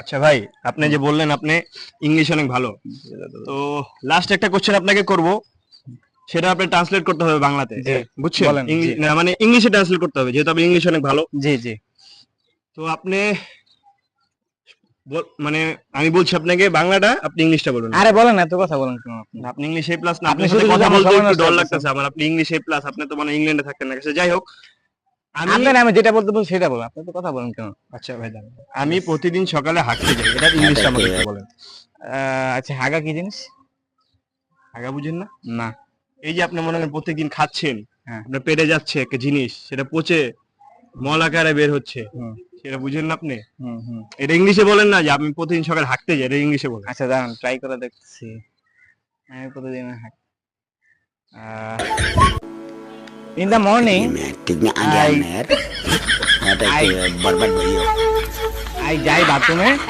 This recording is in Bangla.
আচ্ছা ভাই, আপনি যে বললেন আপনি ইংলিশ অনেক ভালো, তো লাস্ট একটা কোশ্চেন আপনাকে করব, সেটা আপনি ট্রান্সলেট করতে হবে বাংলাতে। জি, বুঝছেন? বলেন। জি না মানে ইংলিশে ট্রান্সলেট করতে হবে, যেহেতু আপনি ইংলিশ অনেক ভালো। জি জি। তো আপনি মানে আমি বলছি আপনাকে বাংলাটা, আপনি ইংলিশটা বলুন আরে আমাকে। বলেন, এত কথা বলেন কেন আপনি? আপনি ইংলিশ এ প্লাস না, আপনি আপনার সাথে শুধু শুধু কথা আমার বলতে সময় একটু নষ্ট ডর করতেছেন। লাগতেছে আমার। আপনি ইংলিশ এ প্লাস, আপনি তো মানে ইংল্যান্ডে থাকতেন না কাছে, যাই হোক। আমি আপনার আমি যেটা বলতে বলছি সেটা বলেন, আপনি তো কথা বলেন কেন? আচ্ছা ভাই দাঁড়ান। আমি প্রতিদিন সকালে হাঁটতে যাই, এটার ইংলিশটা আমাকে একটু বলেন। আচ্ছা, হাগা কি জিনিস? আগা বুঝেন না? না। এই যে আপনি মনে করেন প্রত্যেকদিন খাচ্ছেন, হ্যাঁ। আপনার পেটে যাচ্ছে একটা জিনিস, সেটা পচে মল আকারে বের হচ্ছে, হুম সেটা বুঝেন না আপনি? হুম হুম। এটা ইংলিশে বলেন না, যে আমি প্রতিদিন সকালে হাঁটতে যাই, এটা ইংলিশে বলেন। আচ্ছা দাঁড়ান, ট্রাই করে দেখছি। আমি প্রতিদিন ইন দ্য মর্নিং টিকনে আগে আই আননা यार। এটা আই কি বরবাদ করিও। আই যাই বাথরুমে।